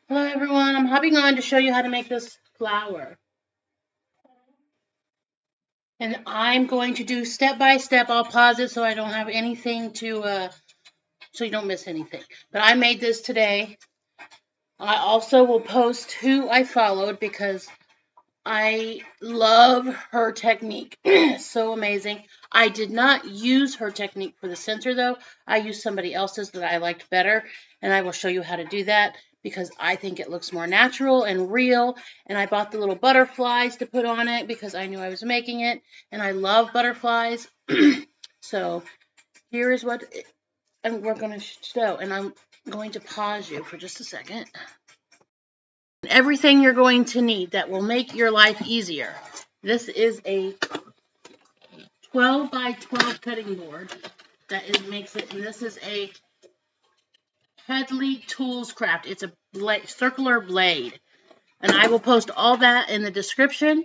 Hello everyone, I'm hopping on to show you how to make this flower. And I'm going to do step by step. I'll pause it so I don't have anything to, so you don't miss anything. But I made this today. I also will post who I followed because I love her technique. So amazing. I did not use her technique for the center though. I used somebody else's that I liked better, and I will show you how to do that because I think it looks more natural and real. And I bought the little butterflies to put on it because I knew I was making it, and I love butterflies. So here is what we're going to show, and I'm going to pause you for just a second. Everything you're going to need that will make your life easier. This is a 12 by 12 cutting board makes it, and this is a Headley Tools Craft. It's a circular blade, and I will post all that in the description.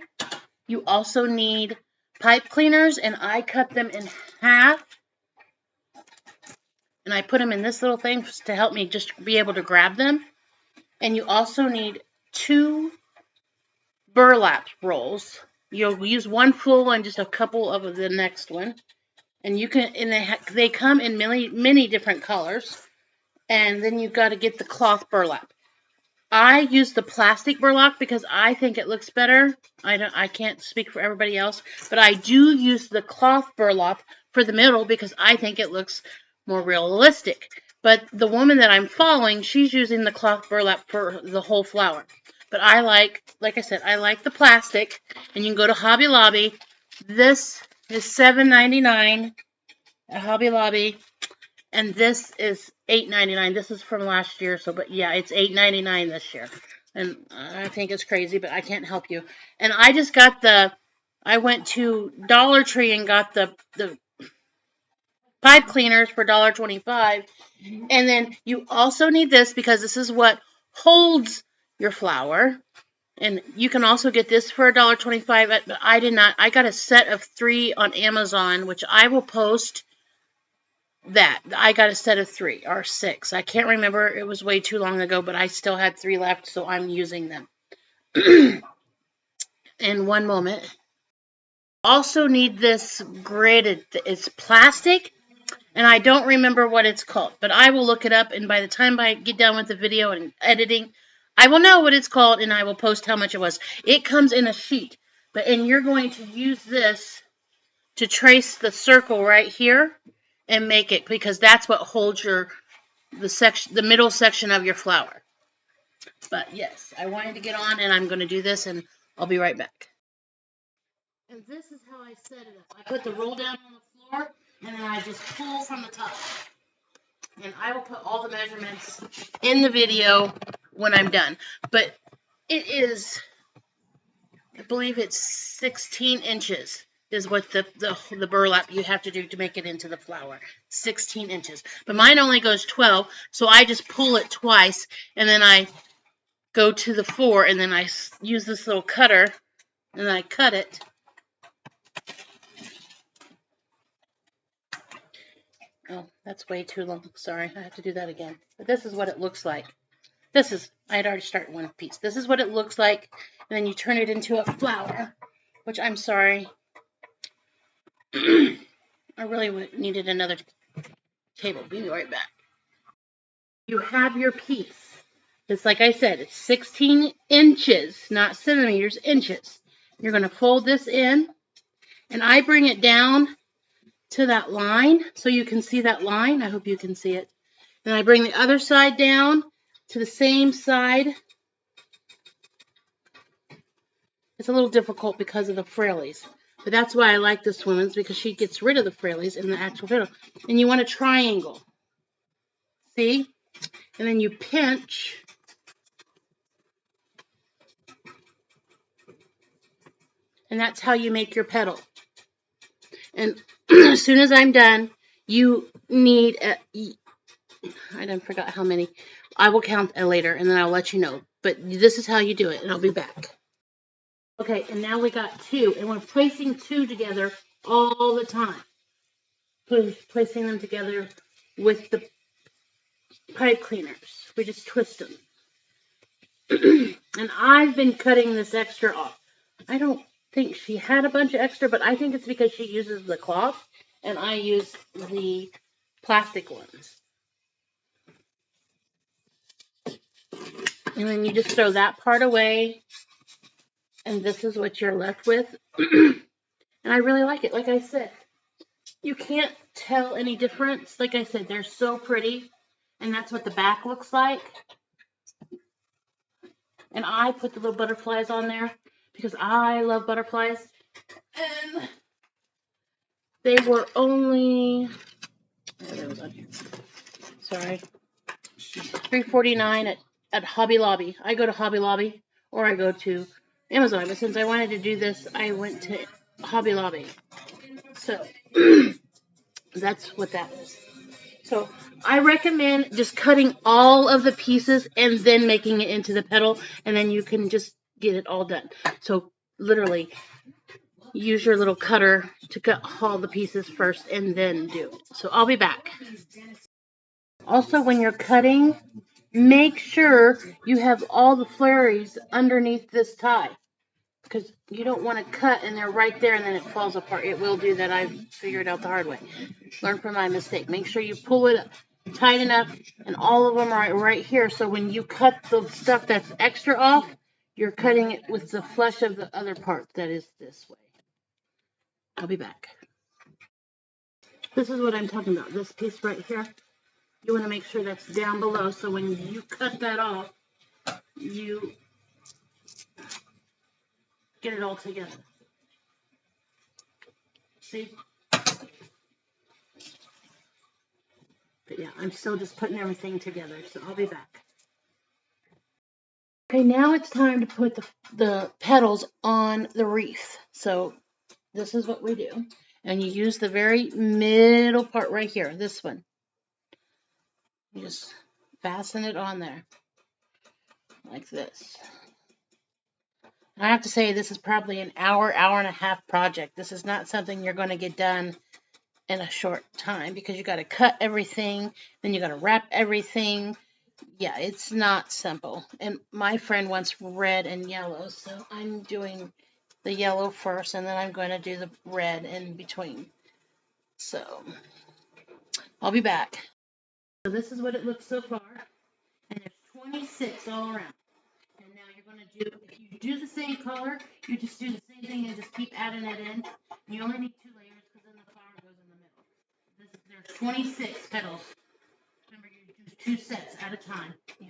You also need pipe cleaners, and I cut them in half, and I put them in this little thing to help me just be able to grab them. And you also need 2 burlap rolls. You'll use one full and just a couple of the next one. And you can, and they come in many different colors. And then you've got to get the cloth burlap. I use the plastic burlap because I think it looks better. I can't speak for everybody else, but I do use the cloth burlap for the middle because I think it looks more realistic. But the woman that I'm following, she's using the cloth burlap for the whole flower. But I like I said, I like the plastic, and you can go to Hobby Lobby. This is $7.99 at Hobby Lobby, and this is $8.99. This is from last year, so but yeah, it's $8.99 this year, and I think it's crazy, but I can't help you. And I just got I went to Dollar Tree and got the pipe cleaners for $1.25. And then you also need this because this is what holds your flower. And you can also get this for $1.25, but I did not. I got a set of 3 on Amazon, which I will post that. I got a set of 3 or 6. I can't remember. It was way too long ago, but I still had 3 left, so I'm using them. In one moment. Also need this gridded. It's plastic, and I don't remember what it's called, but I will look it up, and by the time I get done with the video and editing, I will know what it's called, and I will post how much it was. It comes in a sheet, and you're going to use this to trace the circle right here and make it, because that's what holds the middle section of your flower. But yes, I wanted to get on, and I'm going to do this, and I'll be right back. And this is how I set it up. I put the roll down on the floor, and then I just pull from the top. And I will put all the measurements in the video when I'm done. But it is, I believe it's 16 inches is what the burlap you have to do to make it into the flower. 16 inches. But mine only goes 12, so I just pull it twice, and then I go to the 4, and then I use this little cutter, and I cut it. Oh, that's way too long. Sorry, I have to do that again. But this is what it looks like. I had already started one piece. This is what it looks like, and then you turn it into a flower, which I'm sorry. I really needed another table. Be right back. You have your piece. It's like I said, it's 16 inches, not centimeters, inches. You're going to fold this in, and I bring it down to that line so you can see that line. I hope you can see it. And I bring the other side down to the same side. It's a little difficult because of the frillies, but that's why I like this woman's, because she gets rid of the frillies in the actual fiddle. And you want a triangle, see? And then you pinch, and that's how you make your petal. And as soon as I'm done, you need I done forgot how many. I will count later, and then I'll let you know. But this is how you do it, and I'll be back. Okay, and now we got 2, and we're placing 2 together all the time. Placing them together with the pipe cleaners. We just twist them. And I've been cutting this extra off. I don't think she had a bunch of extra, but I think it's because she uses the cloth and I use the plastic ones. And then you just throw that part away, and this is what you're left with. And I really like it. Like I said, you can't tell any difference. Like I said, they're so pretty, and that's what the back looks like. And I put the little butterflies on there because I love butterflies. And they were only, sorry, $3.49 at Hobby Lobby. I go to Hobby Lobby or I go to Amazon, but since I wanted to do this, I went to Hobby Lobby. So that's what that is. So I recommend just cutting all of the pieces and then making it into the petal, and then you can just get it all done. So literally use your little cutter to cut all the pieces first and then do it. So I'll be back. Also, when you're cutting, make sure you have all the flurries underneath this tie, because you don't want to cut and they're right there and then it falls apart. It will do that. I figured out the hard way. Learn from my mistake. Make sure you pull it tight enough and all of them are right here. So when you cut the stuff that's extra off, you're cutting it with the flesh of the other part that is this way. I'll be back. This is what I'm talking about. This piece right here. You want to make sure that's down below. So when you cut that off, you get it all together. See? But yeah, I'm still just putting everything together, so I'll be back. Okay, now it's time to put the petals on the wreath. So this is what we do. And you use the very middle part right here, this one. You just fasten it on there, like this. I have to say, this is probably an hour and a half project. This is not something you're going to get done in a short time because you got to cut everything, then you got to wrap everything. Yeah, it's not simple. And my friend wants red and yellow, so I'm doing the yellow first, and then I'm going to do the red in between. So I'll be back. So this is what it looks so far, and there's 26 all around. And now you're going to do, if you do the same color, you just do the same thing and just keep adding it in. You only need 2 layers because then the flower goes in the middle. There's 26 petals. Remember, you do 2 sets at a time. You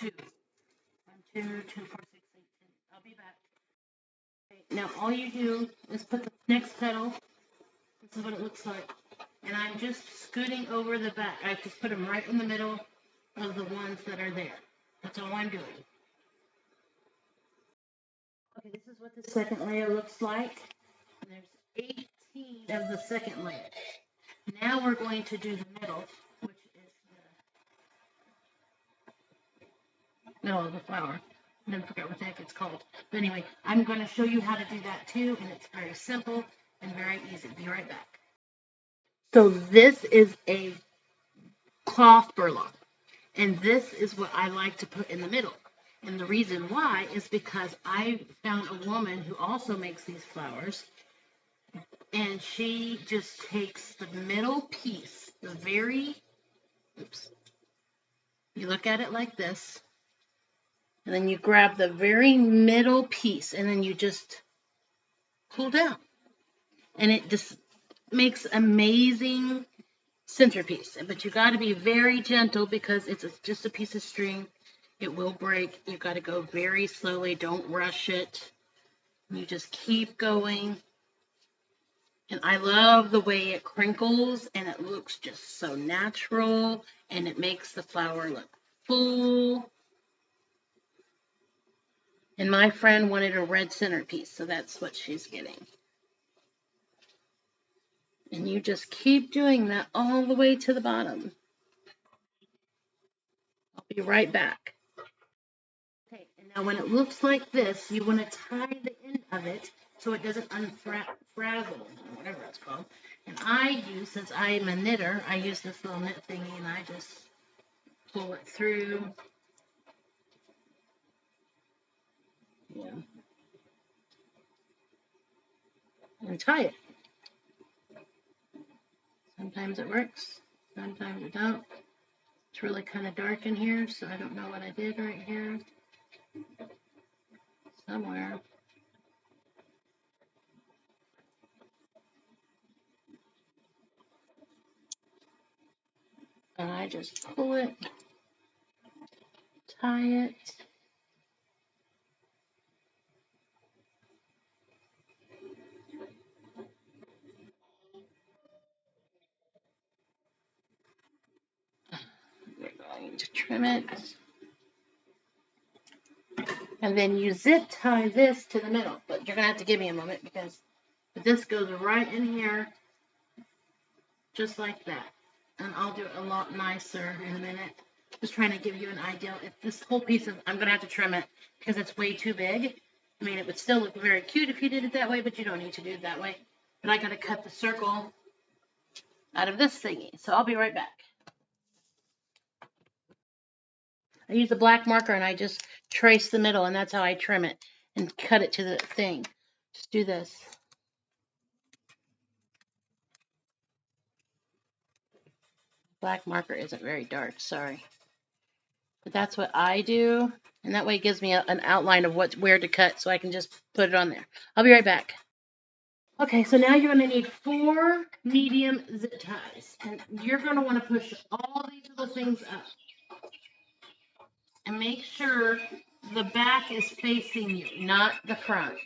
do 2. 1, 2, 2, 4, 6, 8, 10. I'll be back. Okay, now all you do is put the next petal. This is what it looks like. And I'm just scooting over the back. I just put them right in the middle of the ones that are there. That's all I'm doing. Okay, this is what the second layer looks like. And there's 18 of the second layer. Now we're going to do the middle, which is the middle of the flower. I never forget what the heck it's called. But anyway, I'm going to show you how to do that too, and it's very simple and very easy. Be right back. So this is a cloth burlap, and this is what I like to put in the middle. And the reason why is because I found a woman who also makes these flowers, and she just takes the middle piece, the very, oops, you look at it like this, and then you grab the very middle piece, and then you just pull down. And it just makes amazing centerpiece. But you got to be very gentle because it's just a piece of string. It will break. You got to go very slowly. Don't rush it. You just keep going. And I love the way it crinkles and it looks just so natural and it makes the flower look full. And my friend wanted a red centerpiece, so that's what she's getting. And you just keep doing that all the way to the bottom. I'll be right back. Okay, and now when it looks like this, you want to tie the end of it so it doesn't unfrazzle, whatever it's called. And I use, since I'm a knitter, I use this little knit thingy and I just pull it through. and tie it. Sometimes it works, sometimes it don't. It's really kind of dark in here, so I don't know what I did right here. Somewhere. And I just pull it, tie it. We're going to trim it. And then you zip tie this to the middle. But you're going to have to give me a moment because this goes right in here, just like that. And I'll do it a lot nicer in a minute. Just trying to give you an idea. If this whole piece is, I'm going to have to trim it because it's way too big. I mean, it would still look very cute if you did it that way, but you don't need to do it that way. But I got to cut the circle out of this thingy. So I'll be right back. I use a black marker and I just trace the middle, and that's how I trim it and cut it to the thing. Just do this. Black marker isn't very dark, sorry. But that's what I do, and that way it gives me an outline of where to cut, so I can just put it on there. I'll be right back. Okay, so now you're going to need 4 medium zip ties, and you're going to want to push all these little things up. And make sure the back is facing you, not the front.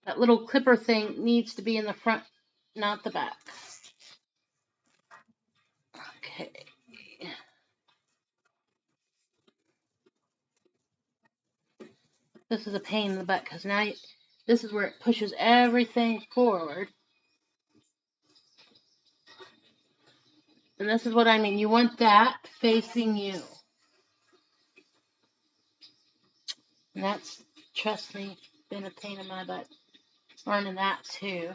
That little clipper thing needs to be in the front, not the back. Okay. This is a pain in the butt because now this is where it pushes everything forward. And this is what I mean. You want that facing you. And that's, trust me, been a pain in my butt. Learning that too.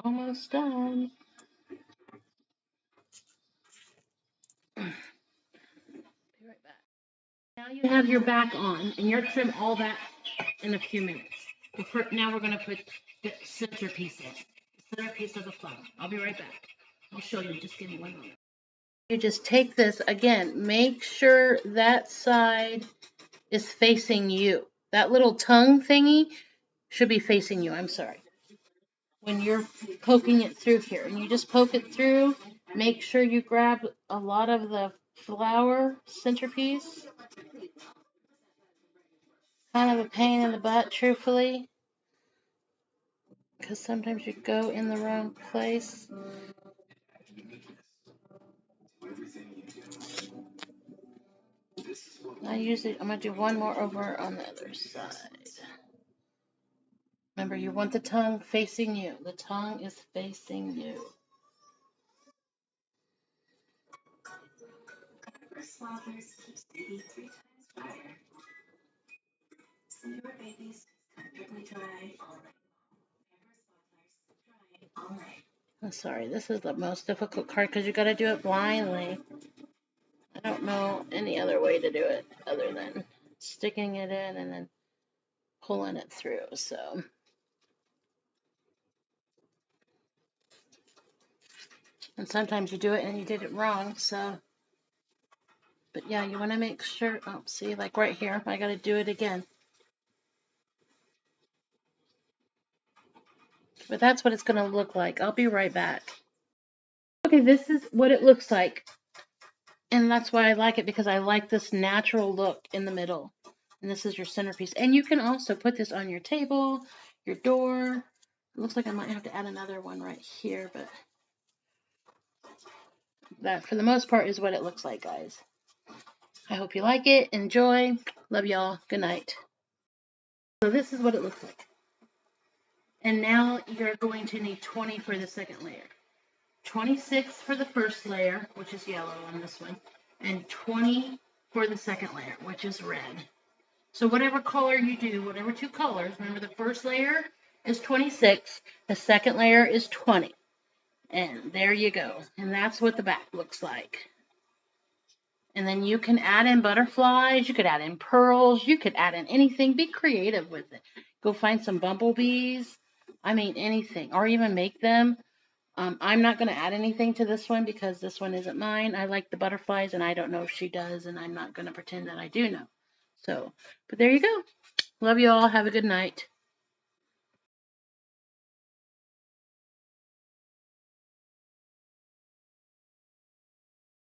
Almost done. Be right back. Now you have your back on, and you're trim all that in a few minutes. Now we're going to put the centerpiece in. The centerpiece of the flower. I'll be right back. I'll show you. Just give me 1 moment. You just take this, again, make sure that side is facing you. That little tongue thingy should be facing you. I'm sorry. When you're poking it through here, and you just poke it through, make sure you grab a lot of the flower centerpiece. Kind of a pain in the butt, truthfully, because sometimes you go in the wrong place. I'm going to do one more over on the other side. Remember, you want the tongue facing you. The tongue is facing you. I'm sorry, this is the most difficult card because you got to do it blindly. I don't know any other way to do it other than sticking it in and then pulling it through. So, and sometimes you do it and you did it wrong. So, but yeah, you want to make sure. Oh, see, like right here, I got to do it again. But that's what it's going to look like. I'll be right back. Okay, this is what it looks like. And that's why I like it, because I like this natural look in the middle. And this is your centerpiece. And you can also put this on your table, your door. It looks like I might have to add another one right here, but that, for the most part, is what it looks like, guys. I hope you like it. Enjoy. Love y'all. Good night. So this is what it looks like. And now you're going to need 20 for the second layer. 26 for the first layer, which is yellow on this one, and 20 for the second layer, which is red. So whatever color you do, whatever two colors, remember the first layer is 26, the second layer is 20. And there you go. And that's what the back looks like. And then you can add in butterflies, you could add in pearls, you could add in anything. Be creative with it. Go find some bumblebees. I mean, anything. Or even make them. I'm not going to add anything to this one because this one isn't mine. I like the butterflies, and I don't know if she does, and I'm not going to pretend that I do know. So, but there you go. Love you all. Have a good night.